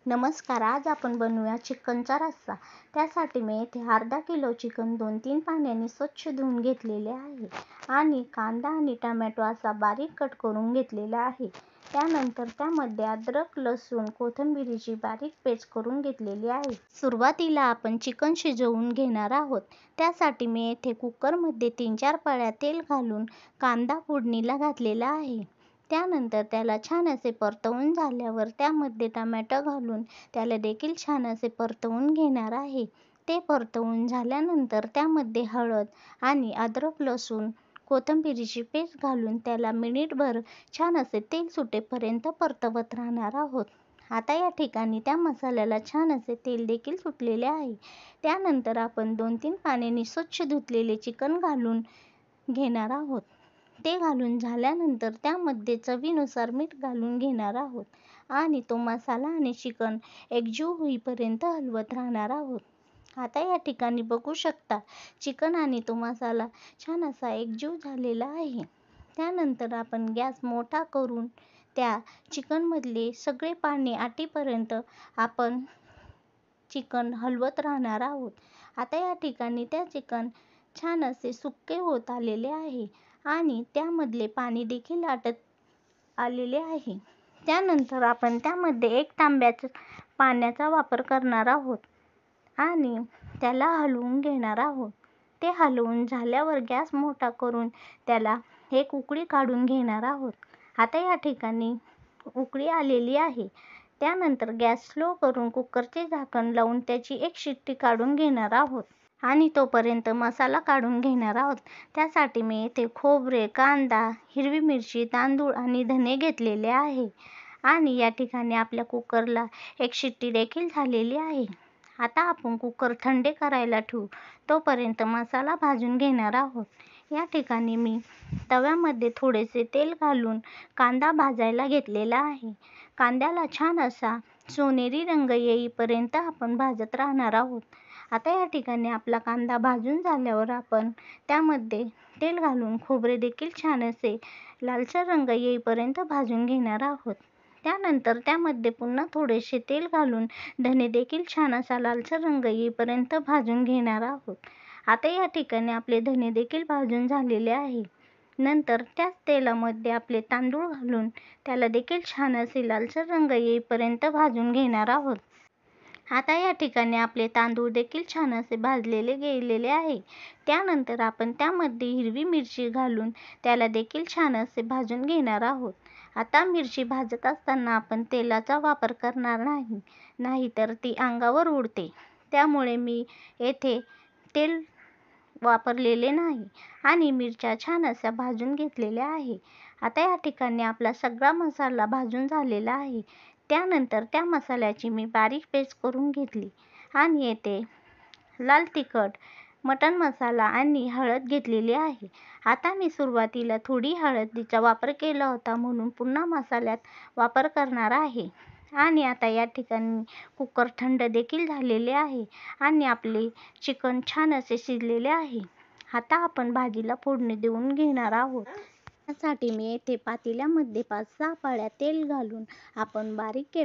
नमस्कार. आज आपण बनवूया चिकनचा रस्सा. त्यासाठी मी येथे अर्धा किलो चिकन 2-3 पाण्याने स्वच्छ धुवून घेतलेले आहे आणि कांदा आणि टोमॅटो असा बारीक कट करून घेतलेला आहे. त्यानंतर त्यामध्ये अद्रक, लसूण, कोथिंबीरची बारीक पेस्ट करून घेतलेली आहे. सुरुवातीला आपण चिकन शिजवून घेणार आहोत. त्यासाठी मी येथे कुकरमध्ये 3-4 पळ्या तेल घालून कांदा फोडणीला घातलेला आहे. त्यानंतर त्याला छान असे परतवून झाल्यावर त्यामध्ये टोमॅटो घालून त्याला देखील छान असे परतवून घेणार आहे. ते परतवून झाल्यानंतर त्यामध्ये हळद आणि अद्रक, लसूण, कोथिंबीरची पेस्ट घालून त्याला मिनिटभर छान असे तेल सुटेपर्यंत परतवत राहणार आहोत. आता या ठिकाणी त्या मसाल्याला छान असे तेल देखील सुटलेले आहे. त्यानंतर आपण 2-3 पाण्याने स्वच्छ धुतलेले चिकन घालून घेणार आहोत. ते घालून झाल्यानंतर त्यामध्ये चवीनुसार मीठ घालून घेणार आहोत आणि तो मसाला आणि चिकन एकजीव होईपर्यंत हलवत राहणार आहोत. आता या ठिकाणी बघू शकता चिकन आणि तो मसाला छान असा एकजीव झालेला आहे. त्यानंतर आपण गॅस मोठा करून त्या चिकनमधले सगळे पाणी आटेपर्यंत आपण चिकन हलवत राहणार आहोत. आता या ठिकाणी त्या चिकन छान असे सुके होत आलेले आहे आणि त्यामधले पाणी देखील आटत आलेले आहे. त्यानंतर आपण त्यामध्ये 1 तांब्याचा पाण्याचा वापर करणार आहोत आणि त्याला हलवून घेणार आहोत. ते हलवून झाल्यावर गॅस मोठा करून त्याला एक उकळी काढून घेणार आहोत. आता या ठिकाणी उकळी आलेली आहे. त्यानंतर गॅस स्लो करून कुकरचे झाकण लावून त्याची 1 शिट्टी काढून घेणार आहोत आणि तोपर्यंत मसाला काढून घेणार आहोत. त्यासाठी मी येथे खोबरे, कांदा, हिरवी मिरची, तांदूळ आणि धने घेतलेले आहे आणि या ठिकाणी आपल्या कुकरला 1 शिट्टी देखील झालेली आहे. आता आपण कुकर थंड करायला ठेवू. तोपर्यंत मसाला भाजून घेणार आहोत. या ठिकाणी मी तव्यामध्ये थोडेसे तेल घालून कांदा भाजायला घेतलेला आहे. कांद्याला छान असा सोनेरी रंग येईपर्यंत आपण भाजत राहणार आहोत. आता या ठिकाणी आपला कांदा भाजून झाल्यावर आपण त्यामध्ये तेल घालून खोबरे देखील छान असे लालसर रंग येईपर्यंत भाजून घेणार आहोत. त्यानंतर त्यामध्ये पुन्हा थोडेसे तेल घालून धने देखील छान असा लालसर रंग येईपर्यंत भाजून घेणार आहोत. आता या ठिकाणी आपले धने देखील भाजून झालेले आहे. नंतर त्याच तेलामध्ये आपले तांदूळ घालून त्याला देखील छान असे लालसर रंग येईपर्यंत भाजून घेणार आहोत. आता या ठिकाणी आपले तांदूळ देखील छान असे भाजलेले गेलेले आहे. त्यानंतर आपण त्यामध्ये हिरवी मिरची घालून त्याला देखील छान असे भाजून घेणार आहोत. आता मिरची भाजत असताना आपण तेलाचा वापर करणार नाही, नाहीतर ती अंगावर उडते. त्यामुळे मी येथे तेल वापरलेले नाही आणि मिरच्या छान अशा भाजून घेतलेल्या आहे. आता या ठिकाणी आपला सगळा मसाला भाजून झालेला आहे. त्यानंतर त्या मसाल्याची मी बारीक पेस्ट करून घेतली आणि येथे लाल तिखट, मटण मसाला आणि हळद घेतलेली आहे. आता मी सुरुवातीला थोडी हळदीचा वापर केला होता म्हणून पुन्हा मसाल्यात वापर करणार आहे आणि आता या ठिकाणी कुकर थंड देखील झालेले आहे आणि आपले चिकन छान असे शिजलेले आहे. आता आपण भाजीला फोडणी देऊन घेणार आहोत. त्यासाठी मी येथे पातेल्यामध्ये 5-6 पळ्या तेल घालून आपण बारीक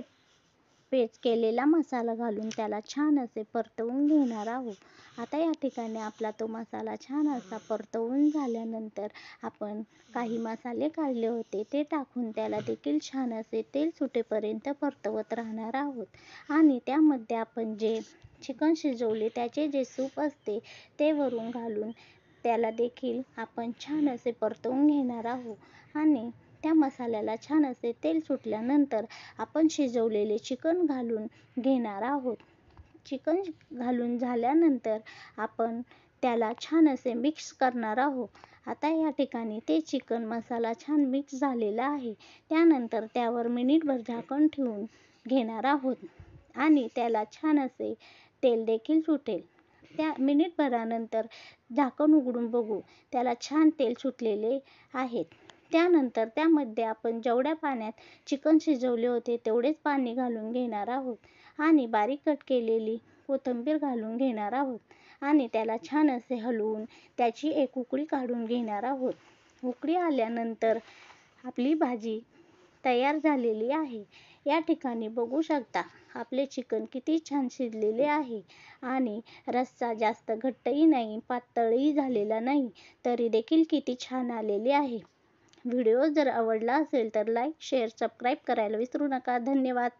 पेस्ट केलेला मसाला घालून त्याला छान असे परतवून घेणार आहोत. आता या ठिकाणी आपला तो मसाला छान असा परतवून झाल्यानंतर आपण काही मसाले काढले होते ते टाकून त्याला देखील छान असे तेल सुटेपर्यंत परतवत राहणार आहोत आणि त्यामध्ये आपण जे चिकन शिजवले त्याचे जे सूप असते ते वरून घालून त्याला देखील आपण छान असे परतवून घेणार आहोत आणि त्या मसाल्याला छान असे तेल सुटल्यानंतर आपण शिजवलेले चिकन घालून घेणार आहोत. चिकन घालून झाल्यानंतर आपण त्याला छान असे मिक्स करणार आहोत. आता या ठिकाणी ते चिकन मसाला छान मिक्स झालेला आहे. त्यानंतर त्यावर मिनिटभर झाकण ठेवून घेणार आहोत आणि त्याला छान असे तेल देखील सुटेल. त्या मिनिटभरानंतर झाकण उघडून बघू, त्याला छान तेल सुटलेले आहेत. त्यानंतर त्यामध्ये आपण जेवढ्या पाण्यात चिकन शिजवले होते तेवढेच पाणी घालून घेणार आहोत आणि बारीक कट केलेली कोथिंबीर घालून घेणार आहोत आणि त्याला छान असे हलवून त्याची 1 उकळी काढून घेणार आहोत. उकळी आल्यानंतर आपली भाजी तयार झालेली आहे. या ठिकाणी बघू शकता आपले चिकन किती छान शिजलेले आहे आणि रस्सा जास्त घट्टही नाही, पातळही झालेला नाही, तरी देखील किती छान आलेले आहे. व्हिडिओ जर आवडला असेल तर लाईक, शेअर, सबस्क्राईब करायला विसरू नका. धन्यवाद.